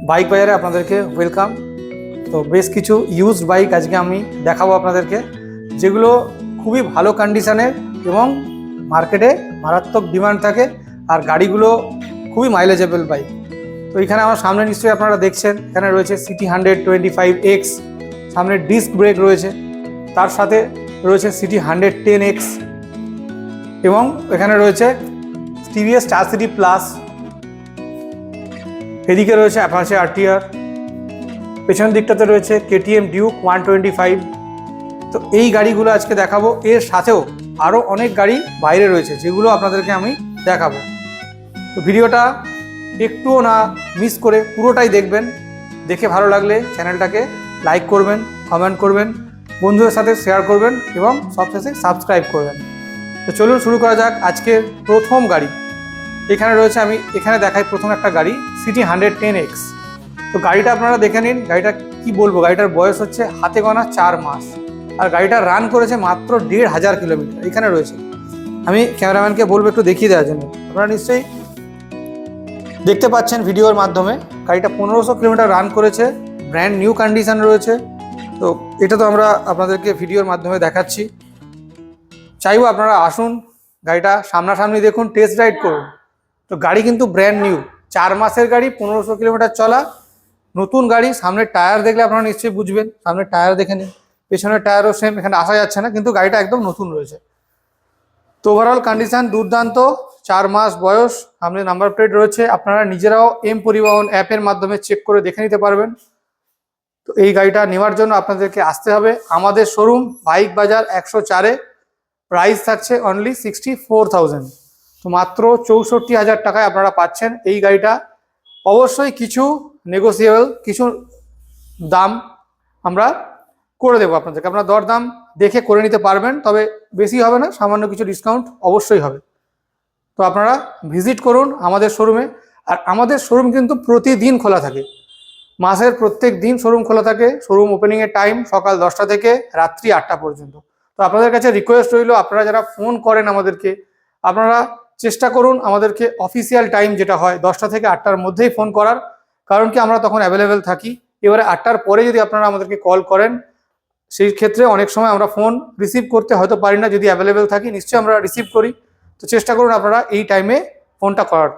Bike বাজারে আপনাদেরকে welcome. তো বেশ কিছু ইউজড বাইক আজকে আমি দেখাবো আপনাদেরকে, যেগুলো খুবই ভালো কন্ডিশনের এবং মার্কেটে মারাত্মক ডিমান্ড থাকে, আর গাড়িগুলো খুবই মাইলেজেবল বাইক। তো এখানে আমার সামনে নিশ্চয়ই আপনারা দেখছেন, এখানে রয়েছে সিটি 125X, সামনে ডিস্ক ব্রেক রয়েছে, তার সাথে রয়েছে সিটি 110X এবং এখানে রয়েছে টিভিএস স্টার সিটি প্লাস, এদিকে রয়েছে অ্যাপাচে আরটিআর, পেছনের দিকটাতে রয়েছে কেটিএম ডিউক 125। তো এই গাড়িগুলো আজকে দেখাবো, এর সাথেও আরও অনেক গাড়ি বাইরে রয়েছে যেগুলো আপনাদেরকে আমি দেখাবো। তো ভিডিওটা একটুও না মিস করে পুরোটাই দেখবেন। দেখে ভালো লাগলে চ্যানেলটাকে লাইক করবেন, কমেন্ট করবেন, বন্ধুদের সাথে শেয়ার করবেন এবং সবশেষে সাবস্ক্রাইব করবেন। তো চলুন শুরু করা যাক আজকের প্রথম গাড়ি। এখানে রয়েছে, আমি এখানে দেখাই প্রথম একটা গাড়ি সিটি 110X। তো গাড়িটা আপনারা দেখে নিন। গাড়িটা কি বলবো, গাড়িটার বয়স হচ্ছে হাতে গোনা 4 মাস, আর গাড়িটা রান করেছে মাত্র 1,500 কিলোমিটার। এখানে রয়েছে, আমি ক্যামেরাম্যানকে বলবো একটু দেখিয়ে দেওয়ার জন্য। আপনারা নিশ্চয়ই দেখতে পাচ্ছেন ভিডিওর মাধ্যমে, গাড়িটা 1500 কিলোমিটার রান করেছে, ব্র্যান্ড নিউ কন্ডিশন রয়েছে। তো এটা তো আমরা আপনাদেরকে ভিডিওর মাধ্যমে দেখাচ্ছি, চাইবো আপনারা আসুন, গাড়িটা সামনাসামনি দেখুন, টেস্ট রাইড করুন। তো গাড়ি কিন্তু ব্র্যান্ড নিউ, 4 মাসের গাড়ি, 1500 কিলোমিটার চলা, নতুন গাড়ি। সামনের টায়ার দেখলে আপনারা নিশ্চয়ই বুঝবেন, সামনের টায়ার দেখে নিন, পেছনের টায়ারও সেম, এখানে আসা যাচ্ছে না, কিন্তু গাড়িটা একদম নতুন রয়েছে। তো ওভারঅল কন্ডিশন দুর্দান্ত, 4 মাস বয়স, সামনে নাম্বার প্লেট রয়েছে। আপনারা নিজেরাও এম পরিবহন অ্যাপের মাধ্যমে চেক করে দেখে নিতে পারবেন। তো এই গাড়িটা নেওয়ার জন্য আপনাদেরকে আসতে হবে আমাদের শোরুম বাইক বাজার 104-এ। প্রাইস থাকছে অনলি 64,000। তো মাত্র 64,000 টাকায় আপনারা পাচ্ছেন এই গাড়িটা। অবশ্যই কিছু নেগোসিয়েবল, কিছু দাম আমরা করে দেবো আপনাদেরকে, আপনারা দরদাম দেখে করে নিতে পারবেন, তবে বেশি হবে না, সামান্য কিছু ডিসকাউন্ট অবশ্যই হবে। তো আপনারা ভিজিট করুন আমাদের শোরুমে। আর আমাদের শোরুম কিন্তু প্রতিদিন খোলা থাকে, মাসের প্রত্যেক দিন শোরুম খোলা থাকে। শোরুম ওপেনিংয়ের টাইম সকাল 10টা থেকে রাত্রি 8টা পর্যন্ত। তো আপনাদের কাছে রিকোয়েস্ট রইল, আপনারা যারা ফোন করেন আমাদেরকে, আপনারা চেষ্টা করুন আমাদেরকে অফিসিয়াল টাইম যেটা হয় 10টা থেকে 8টার মধ্যেই ফোন করার, কারণ কি আমরা তখন অ্যাভেলেবেল থাকি। এবারে 8টার পরে যদি আপনারা আমাদেরকে কল করেন, সেই ক্ষেত্রে অনেক সময় আমরা ফোন রিসিভ করতে হয়তো পারি না, যদি অ্যাভেলেবেল থাকি নিশ্চয়ই আমরা রিসিভ করি। তো চেষ্টা করুন আপনারা এই টাইমে ফোনটা করার।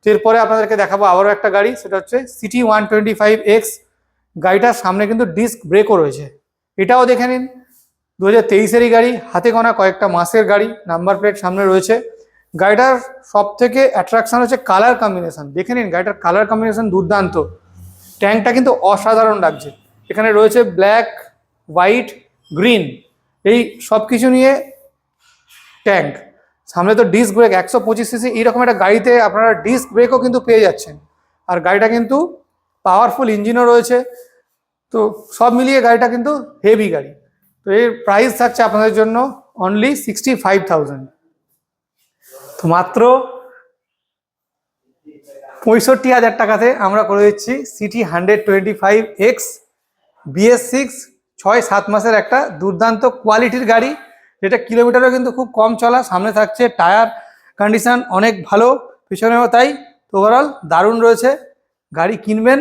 তো এরপরে আপনাদেরকে দেখাবো আবারও একটা গাড়ি, সেটা হচ্ছে সিটি 125X। গাড়িটার সামনে কিন্তু ডিস্ক ব্রেকও রয়েছে, এটাও দেখে নিন। 2023-এরই গাড়ি, হাতে গোনা কয়েকটা মাসের গাড়ি, নাম্বার প্লেট সামনে রয়েছে। গাড়িটার সব থেকে অ্যাট্রাকশন হচ্ছে কালার কম্বিনেশন। দেখে নিন গাড়িটার কালার কম্বিনেশন দুর্দান্ত, ট্যাঙ্কটা কিন্তু অসাধারণ লাগছে। এখানে রয়েছে ব্ল্যাক, হোয়াইট, গ্রিন, এই সব কিছু নিয়ে ট্যাঙ্ক। সামনে তো ডিস্ক ব্রেক, 125cc এইরকম একটা গাড়িতে আপনারা ডিস্ক ব্রেকও কিন্তু পেয়ে যাচ্ছেন। আর গাড়িটা কিন্তু পাওয়ারফুল ইঞ্জিনও রয়েছে। তো সব মিলিয়ে গাড়িটা কিন্তু হেভি গাড়ি। তো এর প্রাইস থাকছে আপনাদের জন্য অনলি 65,000। তো মাত্র 65,000 টাকাতে আমরা করে দিচ্ছি সিটি 125X BS6, 6-7 মাসের একটা দুর্দান্ত কোয়ালিটির গাড়ি, যেটা কিলোমিটারও কিন্তু খুব কম চলা। সামনে থাকছে টায়ার কন্ডিশন অনেক ভালো, পিছনেও তাই। তো ওভারঅল দারুণ রয়েছে। গাড়ি কিনবেন,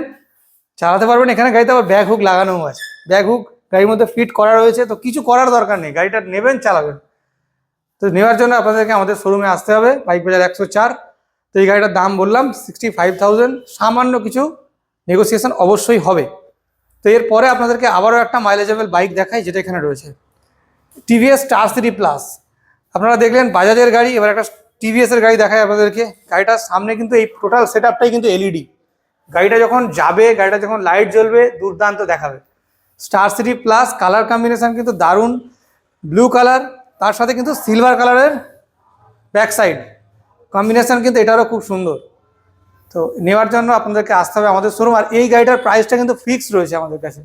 চালাতে পারবেন। এখানে গাড়িতে আবার ব্যাগ হুক লাগানোও আছে, ব্যাগ হুক গাড়ির মধ্যে ফিট করা রয়েছে। তো কিছু করার দরকার নেই, গাড়িটা নেবেন, চালাবেন। তো নেওয়ার জন্য আপনাদেরকে আমাদের শোরুমে আসতে হবে, বাইক বাজার 104। তো এই গাড়িটার দাম বললাম 65,000, সামান্য কিছু নেগোসিয়েশন অবশ্যই হবে। তো এরপরে আপনাদেরকে আবারও একটা মাইলেজেবল বাইক দেখাই, যেটা এখানে রয়েছে টিভিএস স্টার সিটি প্লাস। আপনারা দেখলেন বাজাজের গাড়ি, এবার একটা টিভিএসের গাড়ি দেখায় আপনাদেরকে। গাড়িটার সামনে কিন্তু এই টোটাল সেট আপটাই কিন্তু এলইডি। গাড়িটা যখন যাবে, গাড়িটা যখন লাইট জ্বলবে, দুর্দান্ত দেখাবে। Star city plus colour combination কিন্তু দারুণ, ব্লু কালার, তার সাথে কিন্তু সিলভার কালারের ব্যাক সাইড কম্বিনেশন, কিন্তু এটারও খুব সুন্দর। তো নেওয়ার জন্য আপনাদেরকে আসতে হবে আমাদের শোরুম। আর এই গাড়িটার প্রাইসটা কিন্তু ফিক্সড রয়েছে আমাদের কাছে।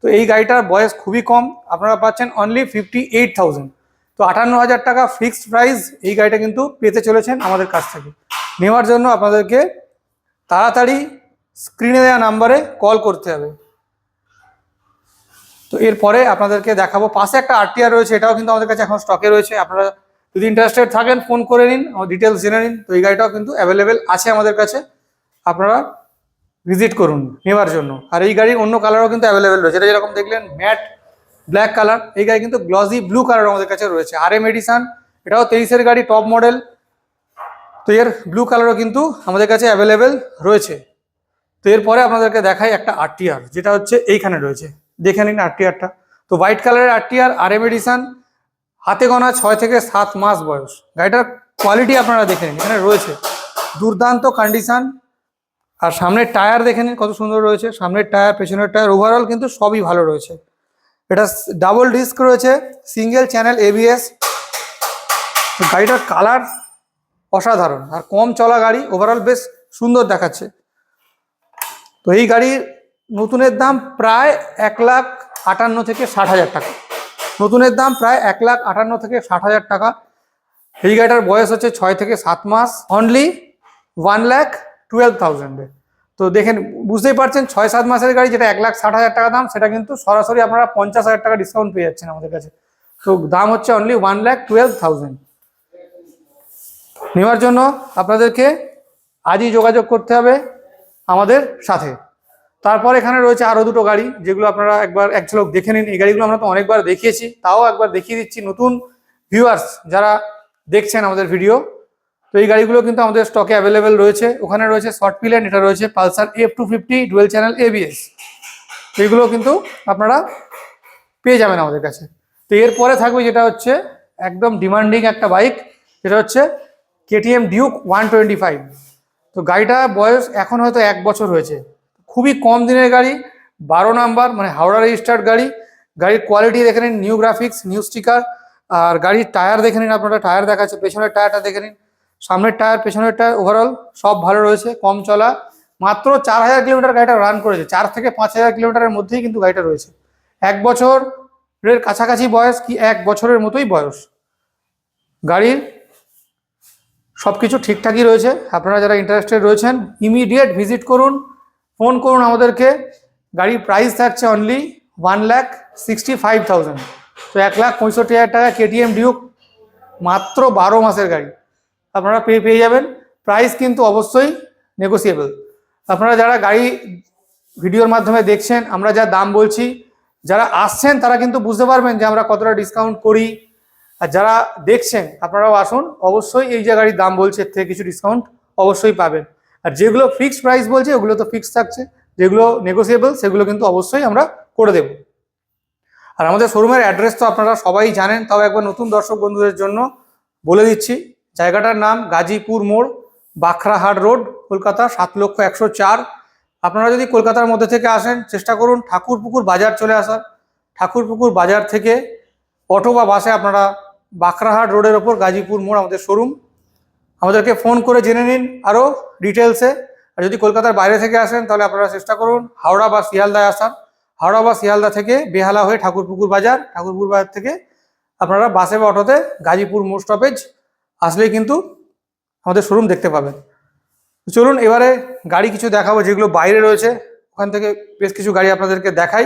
তো এই গাড়িটার বয়স খুবই কম, আপনারা পাচ্ছেন অনলি 58,000। তো 58,000 টাকা ফিক্সড প্রাইস এই গাড়িটা কিন্তু পেতে চলেছেন আমাদের কাছ থেকে। নেওয়ার জন্য আপনাদেরকে তাড়াতাড়ি স্ক্রিনে দেওয়া নাম্বারে কল করতে হবে। তো এরপরে আপনাদেরকে দেখাবো পাশে একটা আরটিআর রয়েছে, এটাও কিন্তু আমাদের কাছে এখন স্টকে রয়েছে। আপনারা যদি ইন্টারেস্টেড থাকেন ফোন করে নিন, আমার ডিটেলস জেনে নিন। তো এই গাড়িটাও কিন্তু অ্যাভেলেবেল আছে আমাদের কাছে, আপনারা ভিজিট করুন নেওয়ার জন্য। আর এই গাড়ির অন্য কালারও কিন্তু অ্যাভেলেবেল রয়েছে। এটা যেরকম দেখলেন ম্যাট ব্ল্যাক কালার, এই গাড়ি কিন্তু গ্লসি ব্লু কালার আমাদের কাছে রয়েছে। RM এডিশন, এটাও 23-এর গাড়ি, টপ মডেল। তো এর ব্লু কালারও কিন্তু আমাদের কাছে অ্যাভেলেবেল রয়েছে। তো এরপরে আপনাদেরকে দেখাই একটা RTR, যেটা হচ্ছে এইখানে রয়েছে, দেখে নিন RTRটা। তো হোয়াইট কালারের RTR, RM এডিশন, হাতে গোনা 6 থেকে 7 মাস বয়স। গাড়িটার কোয়ালিটি আপনারা দেখে নিন, এখানে রয়েছে দুর্দান্ত কন্ডিশন। আর সামনের টায়ার দেখে নিন কত সুন্দর রয়েছে, সামনের টায়ার, পেছনের টায়ার, ওভারঅল কিন্তু সবই ভালো রয়েছে। এটা ডাবল ডিস্ক রয়েছে, সিঙ্গেল চ্যানেল ABS। গাড়িটার কালার অসাধারণ, আর কম চলা গাড়ি, ওভারঅল বেশ সুন্দর দেখাচ্ছে। তো এই গাড়ির নতুনের দাম প্রায় 1,58,000 থেকে 60,000 টাকা। নতুনের দাম প্রায় 1,58,000 থেকে 60,000 টাকা। এই গাড়িটার বয়স হচ্ছে 6 থেকে 7 মাস, অনলি 1,12,000। তো দেখেন, বুঝতেই পারছেন 6-7 মাসের গাড়ি যেটা 1,60,000 টাকা দাম, সেটা কিন্তু সরাসরি আপনারা 50,000 টাকা ডিসকাউন্ট পেয়ে যাচ্ছেন আমাদের কাছে। তো দাম হচ্ছে অনলি 1,12,000। নেওয়ার জন্য আপনাদেরকে আজই যোগাযোগ করতে হবে আমাদের সাথে। তারপর এখানে রয়েছে আরও দুটো গাড়ি, যেগুলো আপনারা একবার এক ঝলক দেখে নিন। এই গাড়িগুলো আমরা তো অনেকবার দেখিয়েছি, তাও একবার দেখিয়ে দিচ্ছি নতুন ভিউয়ার্স যারা দেখছেন আমাদের ভিডিও। তো এই গাড়িগুলো কিন্তু আমাদের স্টকে অ্যাভেলেবেল রয়েছে। ওখানে রয়েছে শর্ট পিলেন, এটা রয়েছে Pulsar F250 dual channel ABS। এইগুলো কিন্তু আপনারা পেয়ে যাবেন আমাদের কাছে। তো এরপরে থাকবে যেটা হচ্ছে একদম ডিমান্ডিং একটা বাইক, যেটা হচ্ছে KTM ডিউক 125। তো গাড়িটা বয়স এখন হয়তো 1 বছর হয়েছে, খুবই কম দিনের গাড়ি, 12 নাম্বার, মানে হাওড়া রেজিস্টার্ড গাড়ি। গাড়ির কোয়ালিটি দেখে নিন, নিউ গ্রাফিক্স, নিউ স্টিকার। আর গাড়ির টায়ার দেখে নিন, আপনারা টায়ার দেখাচ্ছে, পেছনের টায়ারটা দেখে নিন, সামনের টায়ার, পেছনের টায়ার, ওভারঅল সব ভালো রয়েছে, কম চলা। মাত্র 4,000 কিলোমিটার গাড়িটা রান করেছে, 4 থেকে 5,000 কিলোমিটারের মধ্যেই কিন্তু গাড়িটা রয়েছে। 1 বছরের কাছাকাছি বয়স, কি 1 বছরের মতোই বয়স। গাড়ির সব কিছু ঠিকঠাকই রয়েছে। আপনারা যারা ইন্টারেস্টেড রয়েছেন ইমিডিয়েট ভিজিট করুন, ফোন করুন আমাদেরকে। গাড়ির প্রাইস থাকছে অনলি 1,65,000। তো 1,65,000 টাকা KTM ডিউক, মাত্র 12 মাসের গাড়ি আপনারা পেয়ে যাবেন। প্রাইস কিন্তু অবশ্যই নেগোসিয়েবল। আপনারা যারা গাড়ি ভিডিওর মাধ্যমে দেখছেন, আমরা যা দাম বলছি, যারা আসছেন তারা কিন্তু বুঝতে পারবেন যে আমরা কতটা ডিসকাউন্ট করি। আর যারা দেখছেন আপনারাও আসুন, অবশ্যই এই যে গাড়ির দাম বলছে এর থেকে কিছু ডিসকাউন্ট অবশ্যই পাবেন। আর যেগুলো ফিক্সড প্রাইস বলছে ওগুলো তো ফিক্সড থাকছে, যেগুলো নেগোসিয়েবল সেগুলো কিন্তু অবশ্যই আমরা করে দেব। আর আমাদের শোরুমের অ্যাড্রেস তো আপনারা সবাই জানেন, তাও একবার নতুন দর্শক বন্ধুদের জন্য বলে দিচ্ছি। জায়গাটার নাম গাজীপুর মোড়, বাখরাহাট রোড, কলকাতা 7,01,004। আপনারা যদি কলকাতার মধ্যে থেকে আসেন, চেষ্টা করুন ঠাকুরপুকুর বাজার চলে আসার। ঠাকুরপুকুর বাজার থেকে অটো বা বাসে আপনারা বাখরাহাট রোডের ওপর গাজীপুর মোড় আমাদের শোরুম। আমাদেরকে ফোন করে জেনে নিন আরও ডিটেলসে। আর যদি কলকাতার বাইরে থেকে আসেন তাহলে আপনারা চেষ্টা করুন হাওড়া বা শিয়ালদায় আসার। হাওড়া বা শিয়ালদা থেকে বেহালা হয়ে ঠাকুরপুকুর বাজার, ঠাকুরপুকুর বাজার থেকে আপনারা বাসে বা অটোতে গাজীপুর মোড় স্টপেজ আসলেই কিন্তু আমাদের শোরুম দেখতে পাবেন। চলুন এবারে গাড়ি কিছু দেখাবো যেগুলো বাইরে রয়েছে, ওখান থেকে বেশ কিছু গাড়ি আপনাদেরকে দেখাই।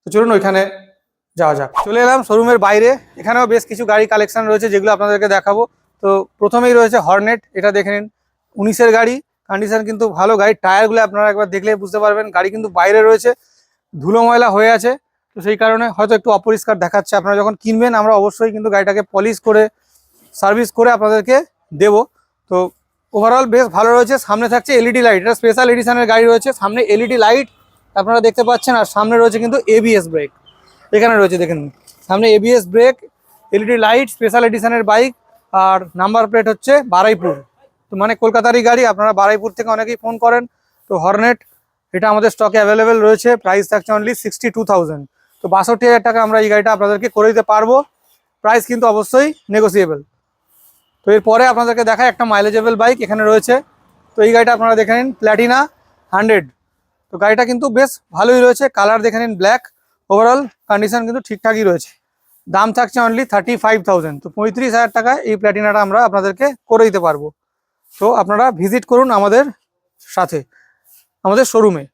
তো চলুন ওইখানে যাওয়া যাক। চলে এলাম শোরুমের বাইরে, এখানেও বেশ কিছু গাড়ি কালেকশন রয়েছে যেগুলো আপনাদেরকে দেখাবো। তো প্রথমেই রয়েছে হর্নেট, এটা দেখে নিন, 19-এর গাড়ি, কন্ডিশন কিন্তু ভালো। গাড়ির টায়ারগুলো আপনারা একবার দেখলে বুঝতে পারবেন। গাড়ি কিন্তু বাইরে রয়েছে, ধুলো ময়লা হয়ে আছে, তো সেই কারণে হয়তো একটু অপরিষ্কার দেখাচ্ছে। আপনারা যখন কিনবেন আমরা অবশ্যই কিন্তু গাড়িটাকে পলিশ করে সার্ভিস করে আপনাদেরকে দেব। তো ওভারঅল বেশ ভালো রয়েছে। সামনে থাকছে LED লাইট, এটা স্পেশাল এডিশনের গাড়ি রয়েছে, সামনে LED লাইট আপনারা দেখতে পাচ্ছেন। আর সামনে রয়েছে কিন্তু ABS ব্রেক, এখানে রয়েছে দেখেন, সামনে ABS brake, LED light, special এডিশনের বাইক। আর নাম্বার প্লেট হচ্ছে বারুইপুর, তো মানে কলকাতারই গাড়ি। আপনারা বারুইপুর থেকে অনেকেই ফোন করেন। তো হর্নেট এটা আমাদের স্টকে অ্যাভেলেবেল রয়েছে, প্রাইস থাকছে অনলি 62,000। তো 62,000 টাকা আমরা এই গাড়িটা আপনাদেরকে করে দিতে পারবো, প্রাইস কিন্তু অবশ্যই নেগোসিয়েবল। তো এরপরে আপনাদেরকে দেখায় একটা মাইলেজেবল বাইক, এখানে রয়েছে। তো এই গাড়িটা আপনারা দেখে নিন, প্ল্যাটিনা 100। তো গাড়িটা কিন্তু বেশ ভালোই রয়েছে, কালার দেখে নিন ব্ল্যাক, ওভারঅল কন্ডিশন কিন্তু ঠিকঠাকই রয়েছে। দাম থাকছে অনলি 35,000। তো 35,000 টাকায় এই প্ল্যাটিনাটা আমরা আপনাদেরকে করে দিতে পারবো। তো আপনারা ভিজিট করুন আমাদের সাথে, আমাদের শোরুমে।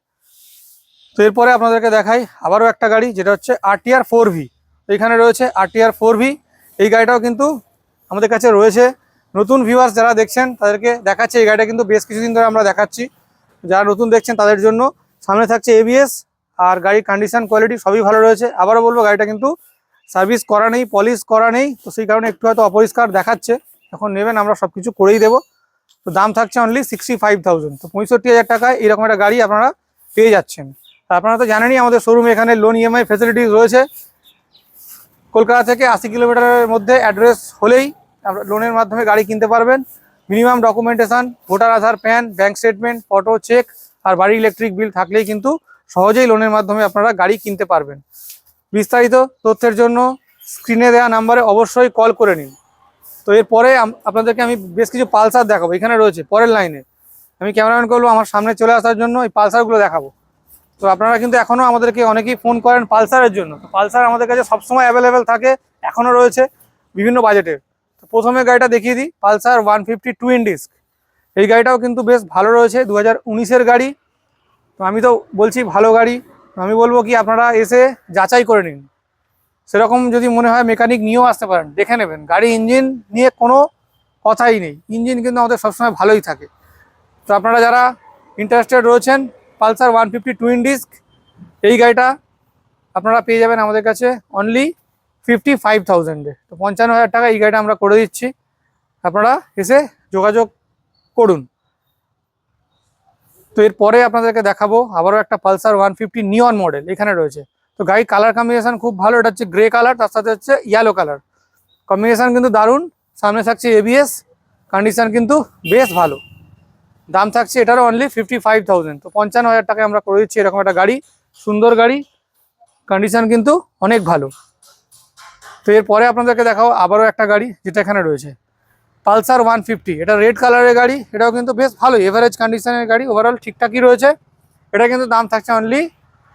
তো এরপরে আপনাদেরকে দেখাই আবারও একটা গাড়ি, যেটা হচ্ছে RTR 4V। তো এখানে রয়েছে RTR 4V, এই গাড়িটাও কিন্তু আমাদের কাছে রয়েছে। নতুন ভিউয়ার্স যারা দেখছেন তাদেরকে দেখাচ্ছে, এই গাড়িটা কিন্তু বেশ কিছুদিন ধরে আমরা দেখাচ্ছি। যারা নতুন দেখছেন তাদের জন্য। সামনে থাকছে এবিএস, আর গাড়ির কন্ডিশন কোয়ালিটি সবই ভালো রয়েছে। আবারও বলবো গাড়িটা কিন্তু সার্ভিস করা নেই, পলিশ করা নেই, তো সেই কারণে একটু হয়তো অপরিষ্কার দেখাচ্ছে। যখন নেবেন আমরা সব কিছু করেই দেবো। তো দাম থাকছে অনলি 65,000। তো 65,000 টাকায় এরকম একটা গাড়ি আপনারা পেয়ে যাচ্ছেন। আপনারা তো জানেনই আমাদের শোরুমে এখানে লোন ইএমআই ফ্যাসিলিটিস রয়েছে। কলকাতা থেকে 80 কিলোমিটারের মধ্যে অ্যাড্রেস হলেই আপনারা লোনের মাধ্যমে গাড়ি কিনতে পারবেন। Minimum documentation, voter Aadhaar, PAN, bank statement, photo, cheque আর বাড়ির ইলেকট্রিক বিল থাকলেই কিন্তু সহজেই লোনের মাধ্যমে আপনারা গাড়ি কিনতে পারবেন। বিস্তারিত তথ্যের জন্য স্ক্রিনে দেওয়া নাম্বারে অবশ্যই কল করে নিন। তো এরপরে আপনাদেরকে আমি বেশ কিছু পালসার দেখাবো, এখানে রয়েছে পরের লাইনে। আমি ক্যামেরাম্যান করবো আমার সামনে চলে আসার জন্য এই পালসারগুলো দেখাবো। তো আপনারা কিন্তু এখনও আমাদেরকে অনেকেই ফোন করেন পালসারের জন্য। তো পালসার আমাদের কাছে সবসময় অ্যাভেলেবেল থাকে, এখনও রয়েছে বিভিন্ন বাজেটের। তো প্রথমে গাড়িটা দেখিয়ে দিই, পালসার 150 টুইন ডিস্ক। এই গাড়িটাও কিন্তু বেশ ভালো রয়েছে, 2019-এর গাড়ি। তো আমি তো বলছি ভালো গাড়ি, আমি বলবো কি আপনারা এসে যাচাই করে নিন। সেরকম যদি মনে হয় মেকানিক নিয়েও আসতে পারেন, দেখে নেবেন। গাড়ি ইঞ্জিন নিয়ে কোনো কথাই নেই, ইঞ্জিন কিন্তু আমাদের সবসময় ভালোই থাকে। তো আপনারা যারা ইন্টারেস্টেড রয়েছেন পালসার 150 টুইন ডিস্ক এই গাড়িটা আপনারা পেয়ে যাবেন আমাদের কাছে অনলি 55,000-এ। তো 55,000 টাকা এই গাড়িটা আমরা করে দিচ্ছি, আপনারা এসে যোগাযোগ করুন। তো এরপরে আপনাদেরকে দেখাবো আবারও একটা পালসার 150 নিয়ন মডেল এখানে রয়েছে। তো গাড়ির কালার কম্বিনেশন খুব ভালো, এটা হচ্ছে গ্রে কালার, তার সাথে হচ্ছে ইয়েলো কালার, কম্বিনেশন কিন্তু দারুণ। সামনে থাকছে এবিএস, কন্ডিশন কিন্তু বেশ ভালো। দাম থাকছে এটারও অনলি 55,000। তো 55,000 টাকায় আমরা করে দিচ্ছি এরকম একটা গাড়ি, সুন্দর গাড়ি, কন্ডিশন কিন্তু অনেক ভালো। তো এরপরে আপনাদেরকে দেখাবো আবারও একটা গাড়ি যেটা এখানে রয়েছে, পালসার 150। এটা রেড কালারের গাড়ি, এটাও কিন্তু বেশ ভালো এভারেজ কন্ডিশনের গাড়ি, ওভারঅল ঠিকঠাকই রয়েছে। এটা কিন্তু দাম থাকছে অনলি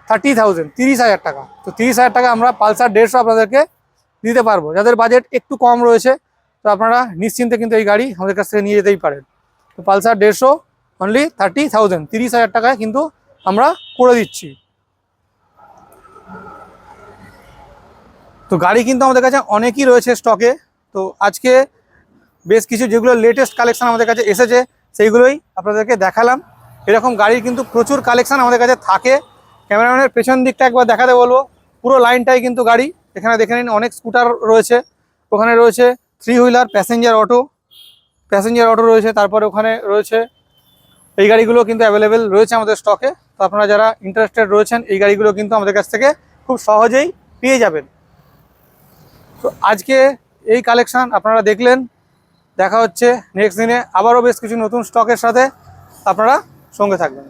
30,000, 30,000 টাকা। তো 30,000 টাকা আমরা পালসার 150 আপনাদেরকে দিতে পারবো। যাদের বাজেট একটু কম রয়েছে তো আপনারা নিশ্চিন্তে কিন্তু এই গাড়ি আমাদের কাছ থেকে নিয়ে যেতেই পারেন। তো পালসার 150 অনলি 30,000, 30,000 টাকায় কিন্তু আমরা করে দিচ্ছি। তো গাড়ি কিন্তু আমাদের কাছে অনেকই রয়েছে স্টকে। তো আজকে বেশ কিছু যেগুলো লেটেস্ট কালেকশন আমাদের কাছে এসেছে সেইগুলোই আপনাদেরকে দেখালাম। এরকম গাড়ির কিন্তু প্রচুর কালেকশন আমাদের কাছে থাকে। ক্যামেরাম্যানের পেছন দিকটা একবার দেখাতে বলবো, পুরো লাইনটাই কিন্তু গাড়ি। এখানে দেখে নিন অনেক স্কুটার রয়েছে, ওখানে রয়েছে 3 হুইলার, প্যাসেঞ্জার অটো রয়েছে, তারপরে ওখানে রয়েছে এই গাড়িগুলো কিন্তু অ্যাভেলেবেল রয়েছে আমাদের স্টকে। তো আপনারা যারা ইন্টারেস্টেড রয়েছেন এই গাড়িগুলো কিন্তু আমাদের কাছ থেকে খুব সহজেই পেয়ে যাবেন। তো আজকে এই কালেকশান আপনারা দেখলেন, দেখা হচ্ছে নেক্সট দিনে আবারও বেশ কিছু নতুন স্টকের সাথে, আপনারা সঙ্গে থাকবেন।